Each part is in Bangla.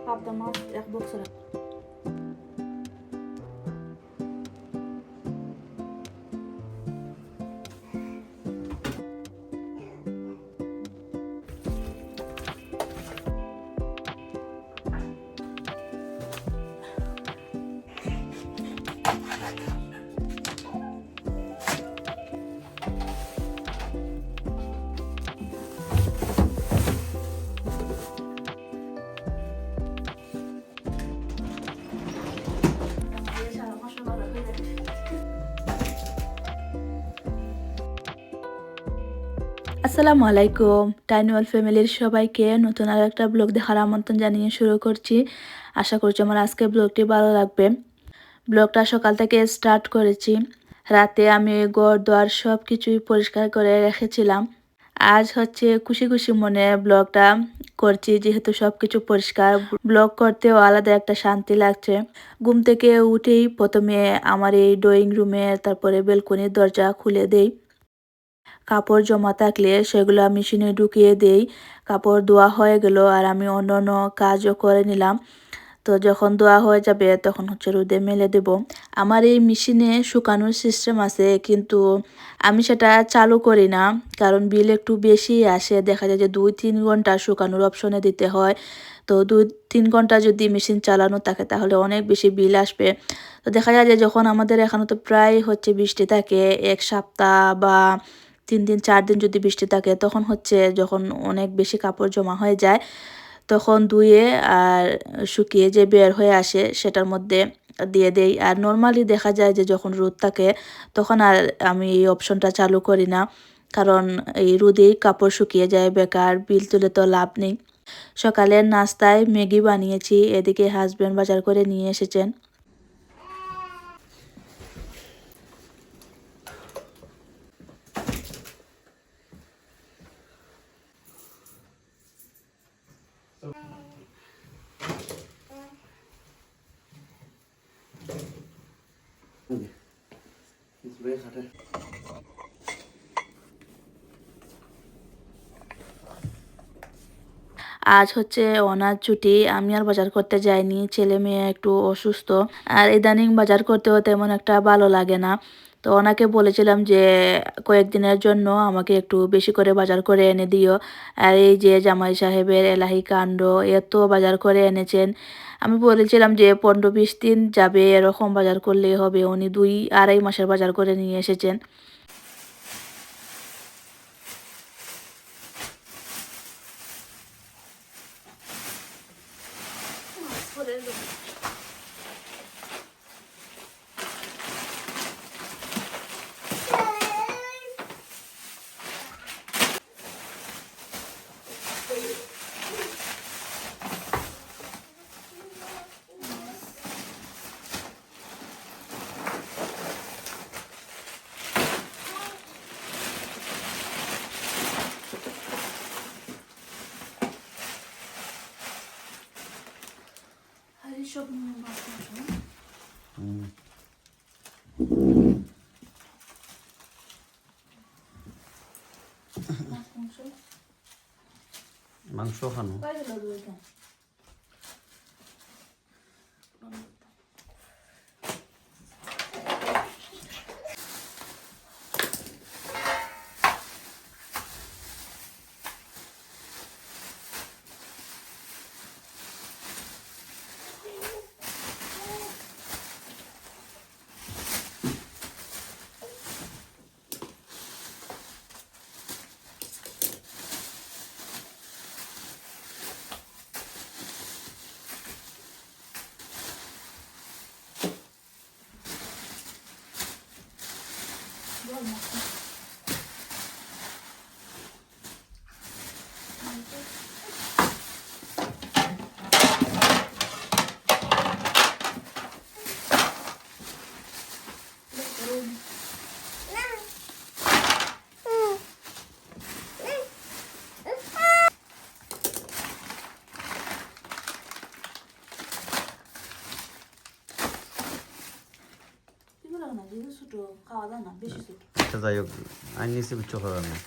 পাবদা মাছ এক বছর। আসসালামু আলাইকুম, টাইনওয়াল ফ্যামিলির সবাইকে নতুন আর একটা ব্লগ দেখার আমন্ত্রণ জানিয়ে শুরু করছি। আশা করছি আমার আজকের ব্লগটি ভালো লাগবে। ব্লগটা সকাল থেকে স্টার্ট করেছি। রাতে আমি ঘর দোয়ার সব কিছুই পরিষ্কার করে রেখেছিলাম। আজ হচ্ছে খুশি খুশি মনে ব্লগটা করছি, যেহেতু সব কিছু পরিষ্কার। ব্লগ করতেও আলাদা একটা শান্তি লাগছে। ঘুম থেকে উঠেই প্রথমে আমার এই ড্রয়িং রুমে, তারপরে বেলকনির দরজা খুলে দেই। কাপড় জমা থাকলে সেগুলো মেশিনে ঢুকিয়ে দেই। কাপড় ধোয়া হয়ে গেল আর আমি অন্যান্য কাজও করে নিলাম। তো যখন ধোয়া হয়ে যাবে তখন হচ্ছে রোদে মেলে দেব। আমার এই মেশিনে শুকানোর সিস্টেম আছে, কিন্তু আমি সেটা চালু করি না, কারণ বিল একটু বেশি আসে। দেখা যায় যে 2-3 ঘন্টা শুকানোর অপশনে দিতে হয়। তো 2-3 ঘন্টা যদি মেশিন চালানো থাকে তাহলে অনেক বেশি বিল আসবে। তো দেখা যায় যে যখন আমাদের এখানে তো প্রায় হচ্ছে বৃষ্টি থাকে, 1 সপ্তাহ বা 3 দিন 4 দিন যদি বৃষ্টি থাকে, তখন হচ্ছে যখন অনেক বেশি কাপড় জমা হয়ে যায়, তখন ধুয়ে আর শুকিয়ে যে বের হয়ে আসে সেটার মধ্যে দিয়ে দেই। আর নর্মালি দেখা যায় যে যখন রোদ থাকে তখন আর আমি এই অপশনটা চালু করি না, কারণ এই রোদেই কাপড় শুকিয়ে যায়, বেকার বিল তুলে তো লাভ নেই। সকালের নাস্তায় ম্যাগি বানিয়েছি, এদিকে হাজব্যান্ড বাজার করে নিয়ে এসেছেন। আজ হচ্ছে ওনার ছুটি, আমি আর বাজার করতে যাইনি, ছেলে মেয়ে একটু অসুস্থ। আর ইদানিং বাজার করতেও তেমন একটা ভালো লাগে না। তো ওনাকে বলেছিলাম যে কয়েকদিনের জন্য আমাকে একটু বেশি করে বাজার করে এনে দিও। আর এই যে জামাই সাহেবের এলাহি কাণ্ড, এত বাজার করে এনেছেন। আমি বলেছিলাম যে 15-20 দিন যাবে এরকম বাজার করলেই হবে, উনি 2-2.5 মাসের বাজার করে নিয়ে এসেছেন। সব মাংস খানো ছোট খাওয়া দাওয়া না বেশি ছোট। আচ্ছা যাই হোক, আইন নিচে বিচ্ছু করার নেই।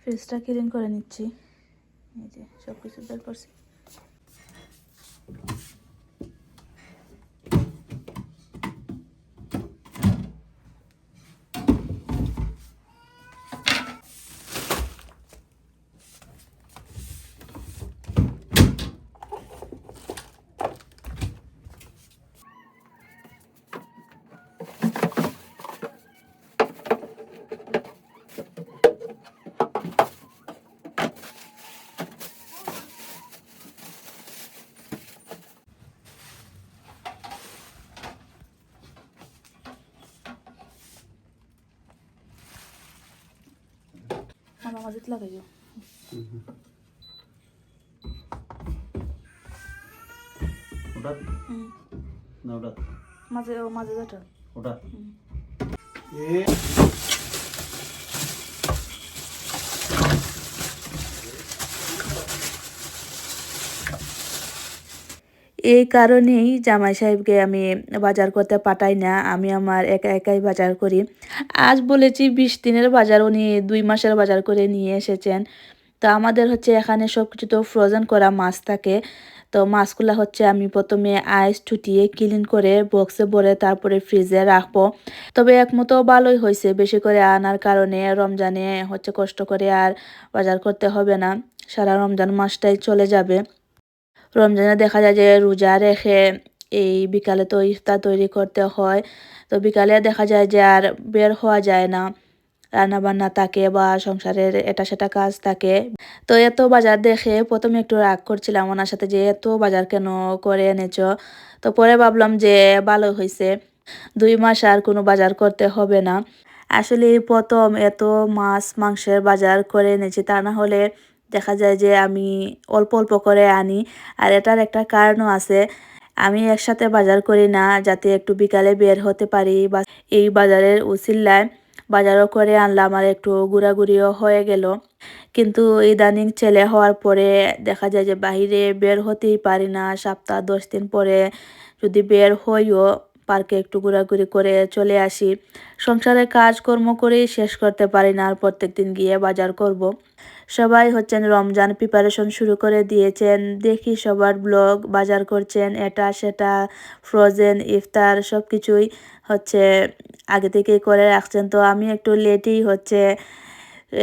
ফ্রিজটা ক্লিন করে নিচ্ছি, এই যে সব কিছু বের করছি। আমার মাঝে লাগাইও ওটা না ওটা মাঝে মাঝে যেটা ওটা এই কারণেই জামাই সাহেবকে আমি বাজার করতে পাঠাই না, আমি আমার একা একাই বাজার করি। আজ বলেছি 20 দিনের বাজার, উনি 2 মাসের বাজার করে নিয়ে এসেছেন। তো আমাদের হচ্ছে এখানে সব কিছু তো ফ্রোজেন করা মাছ থাকে। তো মাছগুলা হচ্ছে আমি প্রথমে আইস ছুটিয়ে ক্লিন করে বক্সে ভরে তারপরে ফ্রিজে রাখবো। তবে একমতো ভালোই হয়েছে, বেশি করে আনার কারণে রমজানে হচ্ছে কষ্ট করে আর বাজার করতে হবে না, সারা রমজান মাসটাই চলে যাবে। রমজানে দেখা যায় যে রোজা রেখে এই বিকালে তো ইফতার তৈরি করতে হয়, তো বিকালে দেখা যায় যে আর বের হওয়া যায় না, রান্না বান্না থাকে বা সংসারের এটা সেটা কাজ থাকে। তো এত বাজার দেখে প্রথমে একটু রাগ করছিলাম ওনার সাথে যে এত বাজার কেন করে এনেছো। তো পরে ভাবলাম যে ভালো হয়েছে, 2 মাস আর কোনো বাজার করতে হবে না। আসলে এই প্রথম এত মাছ মাংসের বাজার করে এনেছি, তা না হলে দেখা যায় যে আমি অল্প অল্প করে আনি। আর এটার একটা কারণও আছে, আমি একসাথে বাজার করি না যাতে একটু বিকালে বের হতে পারি, বা এই বাজারের উছিলায় বাজারও করে আনলাম আর একটু ঘোরাঘুরিও হয়ে গেল। কিন্তু ইদানিং ছেলে হওয়ার পরে দেখা যায় যে বাহিরে বের হতেই পারি না, সপ্তাহ 10 দিন পরে যদি বের হইও পার্কে একটু ঘোরাঘুরি করে চলে আসি। সংসারের কাজকর্ম করেই শেষ করতে পারি না আর প্রত্যেক দিন গিয়ে বাজার করব। সবাই হচ্ছেন রমজান প্রিপারেশন শুরু করে দিয়েছেন, দেখি সবার ব্লগ বাজার করছেন, এটা সেটা ফ্রোজেন ইফতার সব কিছুই হচ্ছে আগে থেকেই করে রাখছেন। তো আমি একটু লেটেই হচ্ছে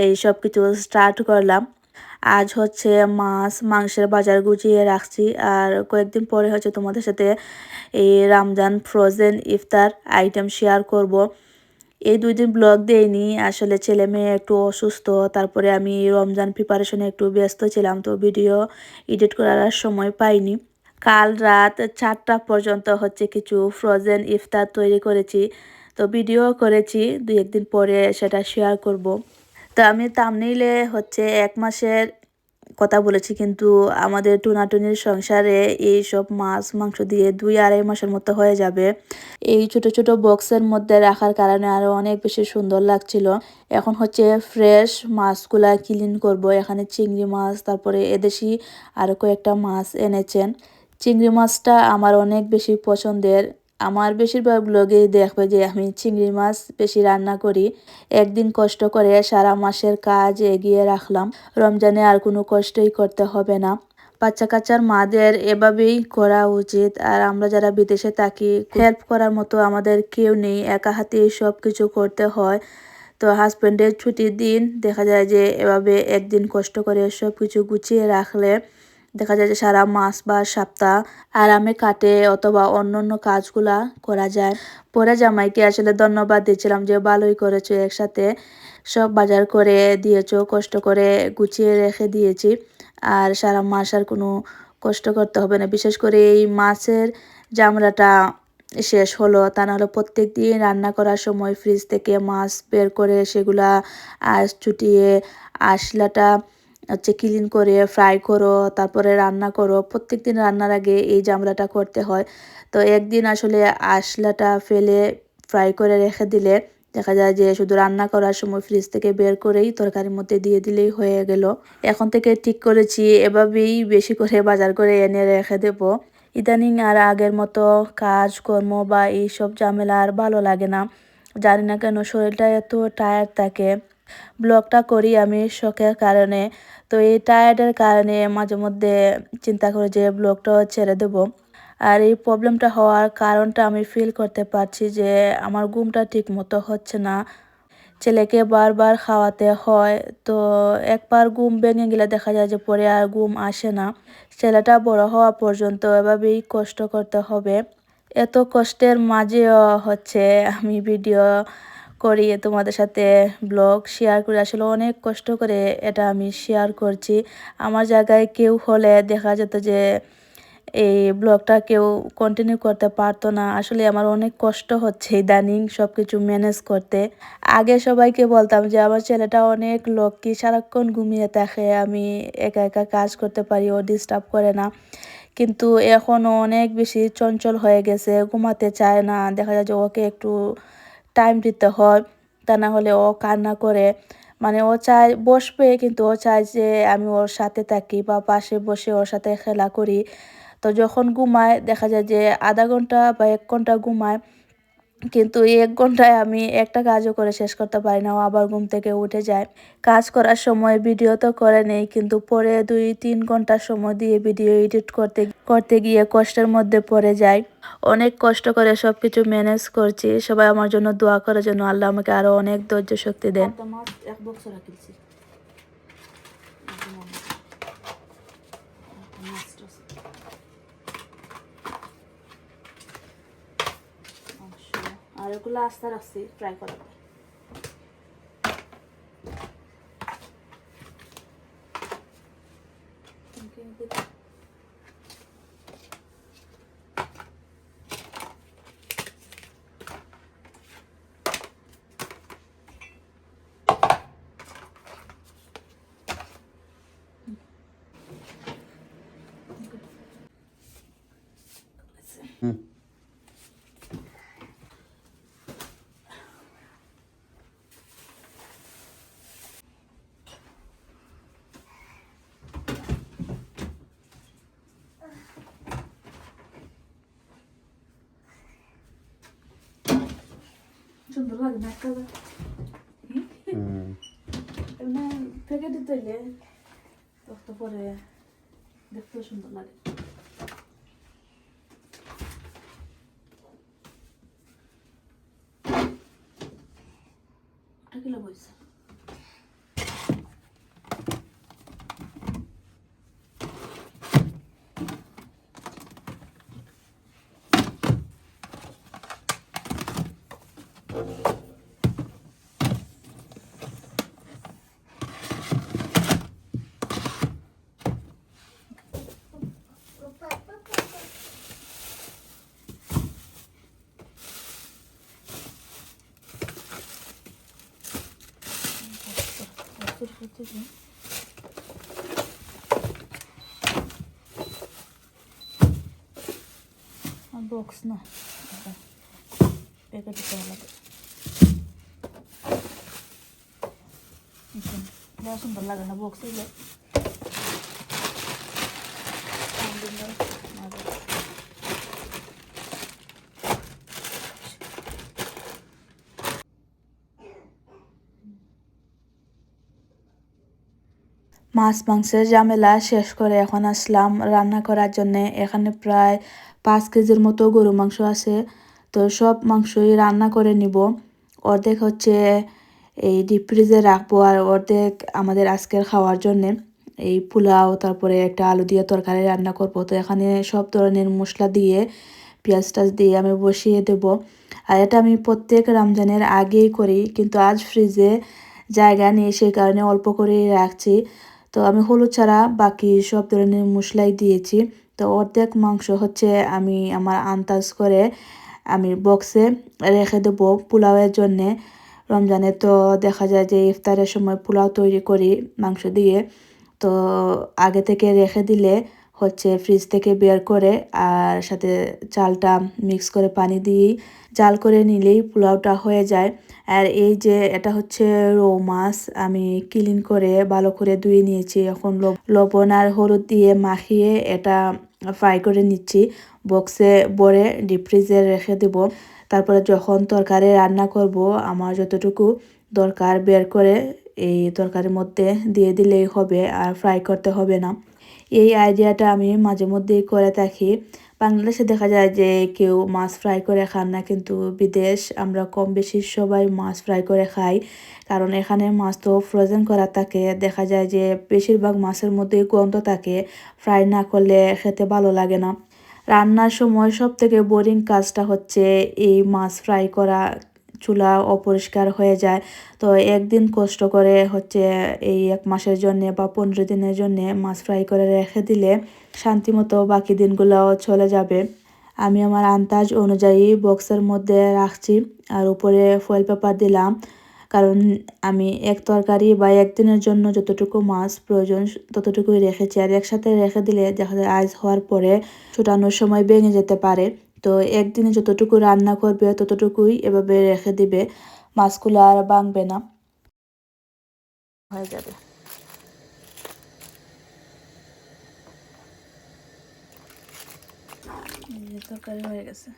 এই সব কিছু স্টার্ট করলাম। আজ হচ্ছে মাছ মাংসের বাজার গুছিয়ে রাখছি, আর কয়েকদিন পরে হচ্ছে তোমাদের সাথে এই রমজান ফ্রোজেন ইফতার আইটেম শেয়ার করব। এই 2 দিন ব্লগ দেইনি, আসলে ছেলে মেয়ে একটু অসুস্থ, তারপরে আমি রমজান প্রিপারেশনে একটু ব্যস্ত ছিলাম, তো ভিডিও এডিট করার আর সময় পাইনি। কাল রাত 4টা পর্যন্ত হচ্ছে কিছু ফ্রোজেন ইফতার তৈরি করেছি, তো ভিডিও করেছি, 2-1 দিন পরে সেটা শেয়ার করব। তো আমি থাম্বনেইলে হচ্ছে 1 মাসের কথা বলেছি, কিন্তু আমাদের টুনাটুনির সংসারে এই সব মাছ মাংস দিয়ে 2-2.5 মাসের মতো হয়ে যাবে। এই ছোট ছোট বক্সের মধ্যে রাখার কারণে আরো অনেক বেশি সুন্দর লাগছিল। এখন হচ্ছে ফ্রেশ মাছগুলা ক্লিন করব। এখানে চিংড়ি মাছ, তারপরে এদেশি আরো কয়েকটা মাছ এনেছেন। চিংড়ি মাছটা আমার অনেক বেশি পছন্দের, আমার বেশিরভাগ ব্লগেই দেখবে যে আমি চিংড়ি মাছ বেশি রান্না করি। একদিন কষ্ট করে সারা মাসের কাজ এগিয়ে রাখলাম, রমজানে আর কোনো কষ্টই করতে হবে না। বাচ্চা কাচ্চার মাদের এভাবেই করা উচিত। আর আমরা যারা বিদেশে থাকি, হেল্প করার মতো আমাদের কেউ নেই, একা হাতেই সব কিছু করতে হয়। তো হাজব্যান্ডের ছুটির দিন দেখা যায় যে এভাবে একদিন কষ্ট করে সব কিছু গুছিয়ে রাখলে দেখা যায় যে সারা মাস বা সপ্তাহ আরামে কাটে, অথবা অন্য অন্য কাজগুলা করা যায়। পরে জামাইকে আসলে ধন্যবাদ দিচ্ছিলাম যে ভালোই করেছো, একসাথে সব বাজার করে দিয়েছো, কষ্ট করে গুছিয়ে রেখে দিয়েছি, আর সারা মাস আর কোনো কষ্ট করতে হবে না। বিশেষ করে এই মাছের জামড়াটা শেষ হলো, তা নাহলে প্রত্যেক দিন রান্না করার সময় ফ্রিজ থেকে মাছ বের করে সেগুলা আঁশ ছুটিয়ে আঁশলাটা হচ্ছে ক্লিন করে ফ্রাই করো, তারপরে রান্না করো, প্রত্যেক দিন রান্নার আগে এই জামড়াটা করতে হয়। তো একদিন আসলে আঁশলাটা ফেলে ফ্রাই করে রেখে দিলে দেখা যায় যে শুধু রান্না করার সময় ফ্রিজ থেকে বের করেই তরকারির মধ্যে দিয়ে দিলেই হয়ে গেল। এখন থেকে ঠিক করেছি এভাবেই বেশি করে বাজার করে এনে রেখে দেব। ইদানিং আর আগের মতো কাজকর্ম বা এইসব ঝামেলা আর ভালো লাগে না। জানি না কেন শরীরটা এত টায়ার্ড থাকে। ব্লগটা করি আমি শখের কারণে। তো এই টায়ার্ডের কারণে মাঝে মধ্যে চিন্তা করি যে ব্লগটাও ছেড়ে দেবো। আর এই প্রবলেমটা হওয়ার কারণটা আমি ফিল করতে পারছি যে আমার ঘুমটা ঠিক মতো হচ্ছে না। ছেলেকে বারবার খাওয়াতে হয়। তো একবার ঘুম ভেঙে গেলে দেখা যায় যে পরে আর ঘুম আসে না। ছেলেটা বড় হওয়া পর্যন্ত এভাবেই কষ্ট করতে হবে। এত কষ্টের মাঝেও হচ্ছে আমি ভিডিও করি তোমাদের সাথে ব্লগ শেয়ার করি। আসলে অনেক কষ্ট করে এটা আমি শেয়ার করছি। আমার জায়গায় কেউ হলে দেখা যেত যে এই ব্লগটা কেউ কন্টিনিউ করতে পারতো না। আসলে আমার অনেক কষ্ট হচ্ছে ইদানিং সবকিছু ম্যানেজ করতে। আগে সবাইকে বলতাম যে আমার ছেলেটা অনেক লক্ষ্মী, সারাক্ষণ ঘুমিয়ে থাকে, আমি একা একা কাজ করতে পারি, ও ডিস্টার্ব করে না। কিন্তু এখনও অনেক বেশি চঞ্চল হয়ে গেছে, ঘুমাতে চায় না। দেখা যায় যে ওকে একটু টাইম দিতে হয়, তা না হলে ও কান্না করে। মানে ও চায় বসবে, কিন্তু ও চায় যে আমি ওর সাথে থাকি বা পাশে বসে ওর সাথে খেলা করি। তো যখন ঘুমায় দেখা যায় যে আধা ঘন্টা বা ১ ঘন্টা ঘুমায়, কিন্তু এই ১ ঘন্টায় আমি একটা কাজও করে শেষ করতে পারি না। ও আবার ঘুম থেকে উঠে যায়। কাজ করার সময় ভিডিও তো করে নেই, কিন্তু পরে ২-৩ ঘন্টা সময় দিয়ে ভিডিও এডিট করতে করতে গিয়ে কষ্টের মধ্যে পড়ে যাই। অনেক কষ্ট করে সবকিছু ম্যানেজ করছি। সবাই আমার জন্য দোয়া করার জন্য, আল্লাহ আমাকে আরো অনেক ধৈর্য শক্তি দেন। আর এগুলো আস্তে রাখছি ফ্রাই করার। হুম। সুন্দর লাগে না একটা হুম। এমনি প্যাকেটে তৈলে তো পরে দেখতেও সুন্দর লাগে। একটা কিলো বইছে। বক্স না, প্যাকেটে করা লাগে। সুন্দর লাগে না বক্স দিলে। মাছ মাংসের ঝামেলা শেষ করে এখন আসলাম রান্না করার জন্যে। এখানে প্রায় ৫ কেজির মতো গরু মাংস আছে। তো সব মাংসই রান্না করে নিব। অর্ধেক হচ্ছে এই ডিপ ফ্রিজে রাখবো, আর অর্ধেক আমাদের আজকের খাওয়ার জন্যে এই পোলাও, তারপরে একটা আলু দিয়ে তরকারি রান্না করবো। তো এখানে সব ধরনের মশলা দিয়ে পেঁয়াজ টাজ দিয়ে আমি বসিয়ে দেব। আর এটা আমি প্রত্যেক রমজানের আগেই করি, কিন্তু আজ ফ্রিজে জায়গা নেই, সেই কারণে অল্প করেই রাখছি। তো আমি হলুদ ছাড়া বাকি সব ধরনের মশলাই দিয়েছি। তো অর্ধেক মাংস হচ্ছে আমি আমার আন্দাজ করে আমি বক্সে রেখে দেবো পোলাওয়ের জন্যে। রমজানে তো দেখা যায় যে ইফতারের সময় পোলাও তৈরি করি মাংস দিয়ে। তো আগে থেকে রেখে দিলে হচ্ছে ফ্রিজ থেকে বের করে আর সাথে চালটা মিক্স করে পানি দিয়ে জাল করে নিলেই পোলাওটা হয়ে যায়। আর এই যে এটা হচ্ছে রৌ মাছ, আমি ক্লিন করে ভালো করে ধুয়ে নিয়েছি। এখন লবণ আর হলুদ দিয়ে মাখিয়ে এটা ফ্রাই করে নিচ্ছি। বক্সে ভরে ডিপ ফ্রিজে রেখে দেব। তারপরে যখন তরকারি রান্না করব আমার যতটুকু দরকার বের করে এই তরকারির মধ্যে দিয়ে দিলেই হবে, আর ফ্রাই করতে হবে না। এই আইডিয়াটা আমি মাঝে মধ্যেই করে থাকি। বাংলাদেশে দেখা যায় যে কেউ মাছ ফ্রাই করে খান না, কিন্তু বিদেশ আমরা কম বেশি সবাই মাছ ফ্রাই করে খাই। কারণ এখানে মাছ তো ফ্রোজেন করা থাকে, দেখা যায় যে বেশিরভাগ মাছের মধ্যেই গন্ধ থাকে, ফ্রাই না করলে খেতে ভালো লাগে না। রান্নার সময় সবথেকে বোরিং কাজটা হচ্ছে এই মাছ ফ্রাই করা, চুলা অপরিষ্কার হয়ে যায়। তো একদিন কষ্ট করে হচ্ছে এই 1 মাসের জন্যে বা 15 দিনের জন্যে মাছ ফ্রাই করে রেখে দিলে শান্তিমতো বাকি দিনগুলোও চলে যাবে। আমি আমার আন্দাজ অনুযায়ী বক্সের মধ্যে রাখছি আর উপরে ফয়েল পেপার দিলাম। কারণ আমি এক তরকারি বা একদিনের জন্য যতটুকু মাছ প্রয়োজন ততটুকুই রেখেছি, আর একসাথে রেখে দিলে দেখা যায় আইস হওয়ার পরে ছোটানোর সময় ভেঙে যেতে পারে। তো একদিনে যতটুকু রান্না করবে ততটুকুই এভাবে রেখে দিবে, মাছগুলো আর ভাঙবে না, হয়ে যাবে। এই যে তরকারি হয়ে গেছে।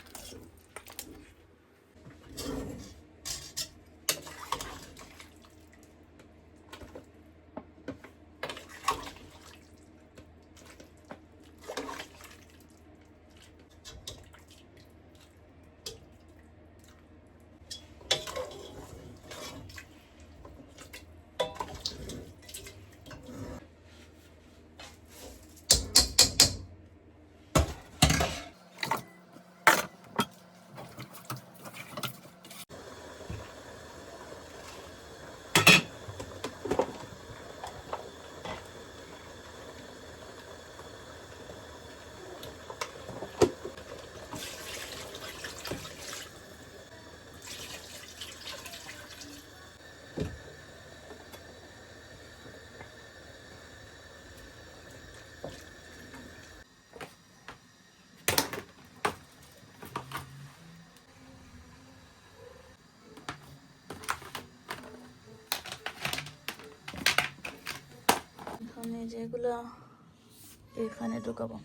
এখানে যেগুলো এখানে ঢুকাবো।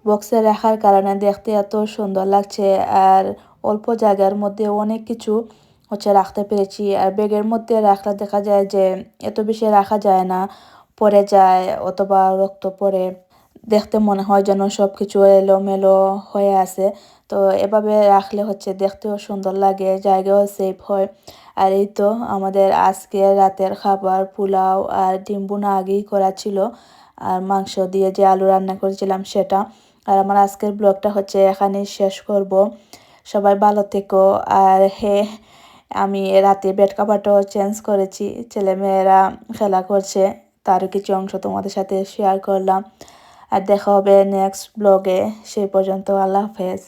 বক্সে রাখার কারণে দেখতে এত সুন্দর লাগছে, আর অল্প জায়গার মধ্যে অনেক কিছু হচ্ছে রাখতে পেরেছি। আর ব্যাগের মধ্যে রাখলে দেখা যায় যে এত বেশি রাখা যায় না, পড়ে যায় অথবা রক্ত পড়ে, দেখতে মনে হয় যেন সব কিছু এলোমেলো হয়ে আছে। তো এভাবে রাখলে হচ্ছে দেখতেও সুন্দর লাগে, জায়গাও সেভ হয়। আর এই তো আমাদের আজকে রাতের খাবার পোলাও আর ডিম ভুনা আগেই করা ছিল, আর মাংস দিয়ে যে আলু রান্না করেছিলাম সেটা। আর আমার আজকের ব্লগটা হচ্ছে এখানেই শেষ করব। সবাই ভালো থেকো। আর হ্যাঁ, আমি রাতে বেড কাভারটাও চেঞ্জ করেছি, ছেলেমেয়েরা খেলা করছে, তারও কিছু অংশ তোমাদের সাথে শেয়ার করলাম। আর দেখা হবে নেক্সট ব্লগে, সেই পর্যন্ত আল্লাহ হাফেজ।